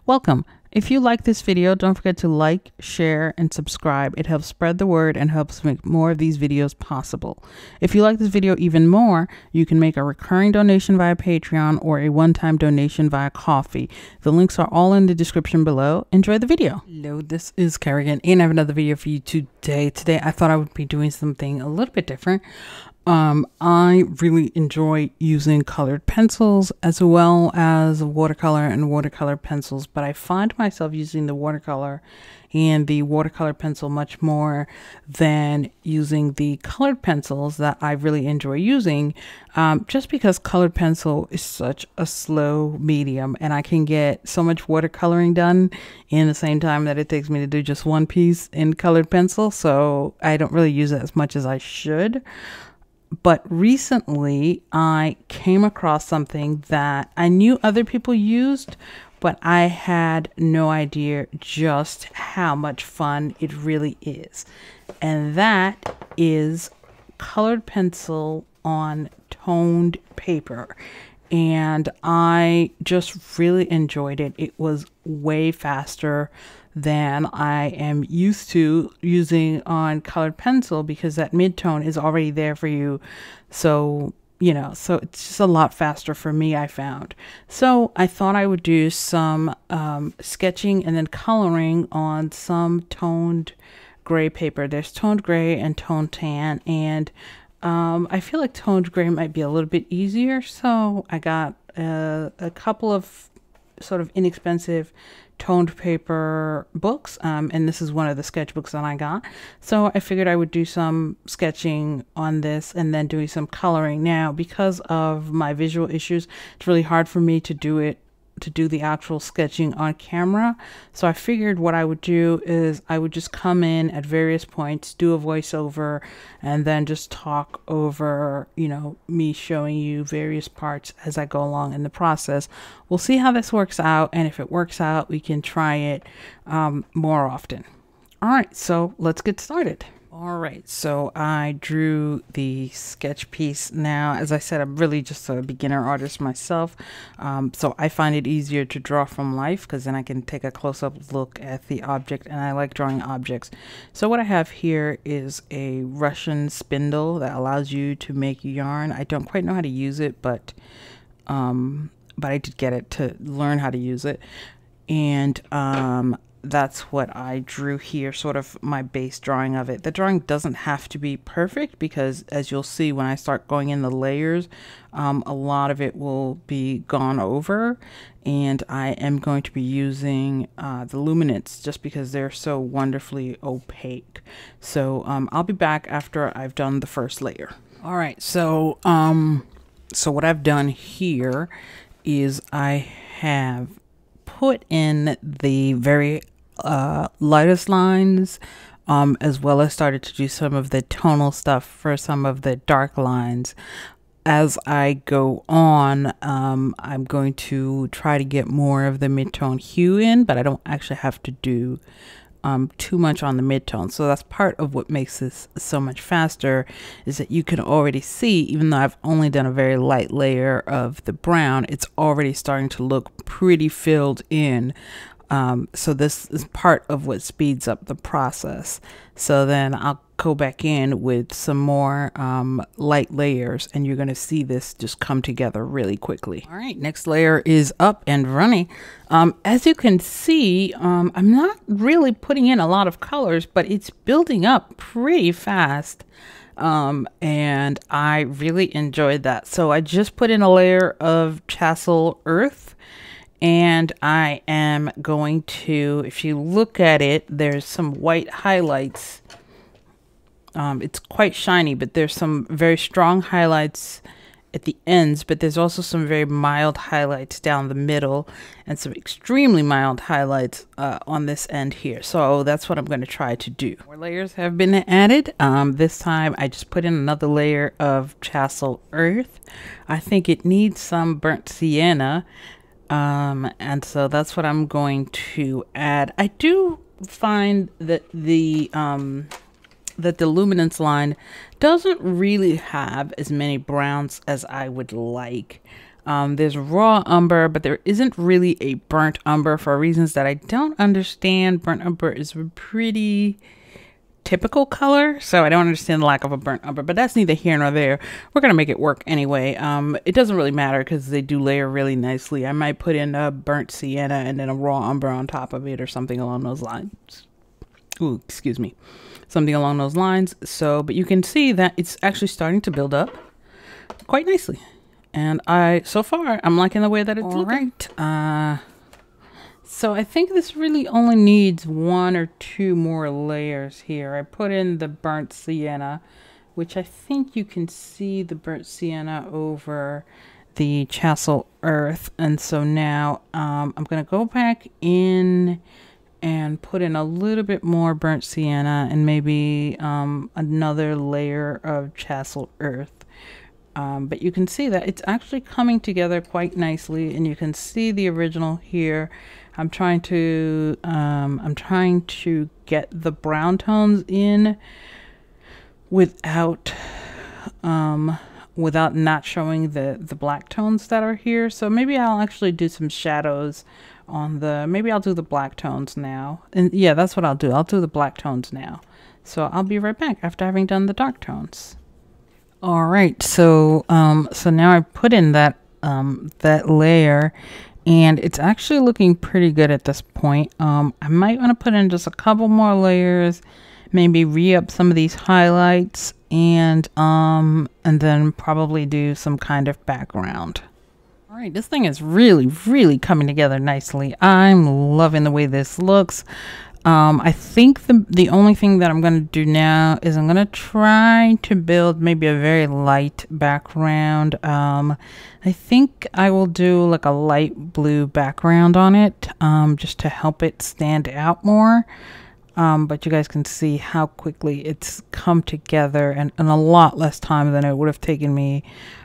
Welcome. If you like this video, don't forget to like, share, and subscribe. It helps spread the word and helps make more of these videos possible. If you like this video even more, you can make a recurring donation via Patreon or a one-time donation via Ko-fi. The links are all in the description below. Enjoy the video. Hello, this is Karia, and I have another video for you today. Today, I thought I would be doing something a little bit different. I really enjoy using colored pencils as well as watercolor and watercolor pencils, but I find myself using the watercolor and the watercolor pencil much more than using the colored pencils that I really enjoy using, just because colored pencil is such a slow medium and I can get so much watercoloring done in the same time that it takes me to do just one piece in colored pencil, so I don't really use it as much as I should. But recently I came across something that I knew other people used, but I had no idea just how much fun it really is. And that is colored pencil on toned paper. And I just really enjoyed it. It was way faster than I am used to using on colored pencil because that mid-tone is already there for you. So, you know, so it's just a lot faster for me, I found. So I thought I would do some sketching and then coloring on some toned gray paper. There's toned gray and toned tan, and I feel like toned gray might be a little bit easier. So I got a couple of sort of inexpensive toned paper books, and this is one of the sketchbooks that I got. So I figured I would do some sketching on this and then doing some coloring. Now, because of my visual issues, it's really hard for me to do the actual sketching on camera. So I figured what I would do is I would just come in at various points, do a voiceover, and then just talk over, you know, me showing you various parts as I go along in the process. We'll see how this works out, and if it works out, we can try it more often. All right, so let's get started. All right, so I drew the sketch piece. Now, as I said, I'm really just a beginner artist myself, so I find it easier to draw from life because then I can take a close-up look at the object, and I like drawing objects. So what I have here is a Russian spindle that allows you to make yarn. I don't quite know how to use it, but I did get it to learn how to use it, and that's what I drew here, sort of my base drawing of it. The drawing doesn't have to be perfect because, as you'll see when I start going in the layers, a lot of it will be gone over, and I am going to be using the luminance just because they're so wonderfully opaque. So I'll be back after I've done the first layer. All right, so what I've done here is I have put in the very lightest lines, as well as started to do some of the tonal stuff for some of the dark lines. As I go on, I'm going to try to get more of the mid-tone hue in, but I don't actually have to do too much on the mid-tone. So that's part of what makes this so much faster, is that you can already see, even though I've only done a very light layer of the brown, it's already starting to look pretty filled in. So this is part of what speeds up the process. So then I'll go back in with some more light layers, and you're going to see this just come together really quickly. All right, next layer is up and running. As you can see, I'm not really putting in a lot of colors, but it's building up pretty fast. And I really enjoyed that. So I just put in a layer of Castell earth. And I am going to, if you look at it, there's some white highlights. It's quite shiny, but there's some very strong highlights at the ends, but there's also some very mild highlights down the middle and some extremely mild highlights on this end here. So that's what I'm going to try to do. More layers have been added. This time I just put in another layer of Castell earth. I think it needs some burnt sienna. And so that's what I'm going to add. I do find that the luminance line doesn't really have as many browns as I would like. There's raw umber, but there isn't really a burnt umber for reasons that I don't understand. Burnt umber is a pretty typical color, so I don't understand the lack of a burnt umber, but that's neither here nor there. We're gonna make it work anyway. It doesn't really matter because they do layer really nicely. I might put in a burnt sienna and then a raw umber on top of it or something along those lines. Ooh, excuse me. Something along those lines. So, but you can see that it's actually starting to build up quite nicely. And so far, I'm liking the way that it's looking. Right. So I think this really only needs 1 or 2 more layers here. I put in the burnt sienna, which I think you can see the burnt sienna over the Castell earth. And so now I'm going to go back in and put in a little bit more burnt sienna and maybe another layer of Castell earth. But you can see that it's actually coming together quite nicely, and you can see the original here. I'm trying to get the brown tones in without not showing the black tones that are here. So maybe I'll actually do some shadows on maybe I'll do the black tones now. And yeah, that's what I'll do. I'll do the black tones now. So I'll be right back after having done the dark tones. All right, so now I put in that layer, and it's actually looking pretty good at this point. I might want to put in just a couple more layers, maybe re-up some of these highlights, and then probably do some kind of background. All right, this thing is really coming together nicely. I'm loving the way this looks. I think the only thing that I'm going to do now is I'm going to try to build maybe a very light background. I think I will do like a light blue background on it, just to help it stand out more. But you guys can see how quickly it's come together, and a lot less time than it would have taken me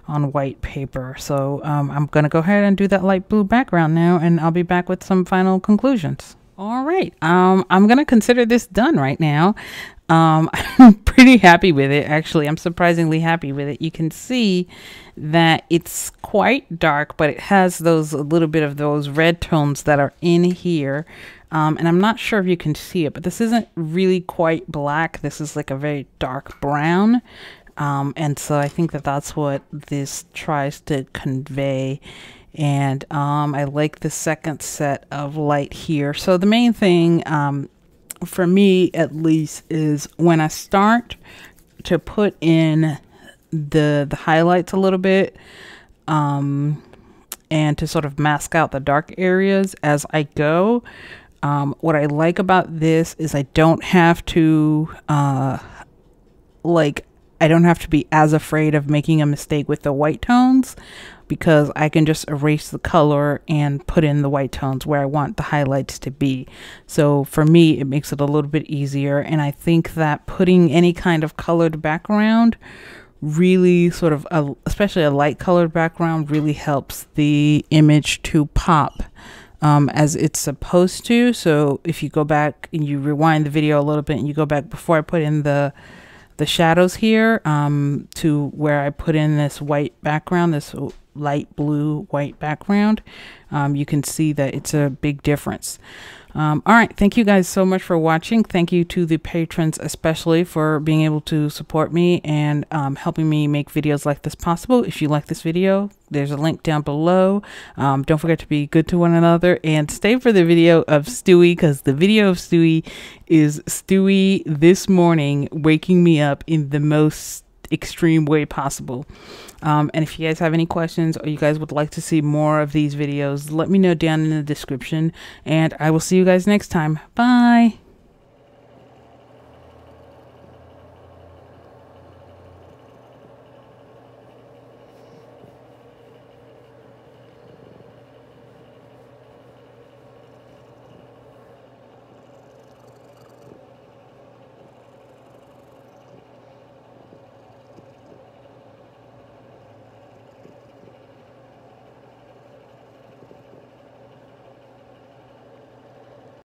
on white paper. So I'm going to go ahead and do that light blue background now, and I'll be back with some final conclusions. All right, I'm going to consider this done right now. I'm pretty happy with it, actually. I'm surprisingly happy with it. You can see that it's quite dark, but it has a little bit of those red tones that are in here. And I'm not sure if you can see it, but this isn't really quite black. This is like a very dark brown. And so I think that that's what this tries to convey. And I like the second set of light here. So the main thing, for me at least, is when I start to put in the highlights a little bit, and to sort of mask out the dark areas as I go. What I like about this is I don't have to be as afraid of making a mistake with the white tones, because I can just erase the color and put in the white tones where I want the highlights to be. So for me, it makes it a little bit easier. And I think that putting any kind of colored background really sort of, especially a light colored background, really helps the image to pop as it's supposed to. So if you go back and you rewind the video a little bit and you go back before I put in the shadows here, to where I put in this white background, this light blue white background, you can see that it's a big difference. All right, thank you guys so much for watching. Thank you to the patrons especially for being able to support me and helping me make videos like this possible. If you like this video, there's a link down below. Don't forget to be good to one another, and stay for the video of Stewie, because the video of Stewie is Stewie this morning waking me up in the most extreme way possible. And if you guys have any questions, or you guys would like to see more of these videos, let me know down in the description, and I will see you guys next time. Bye.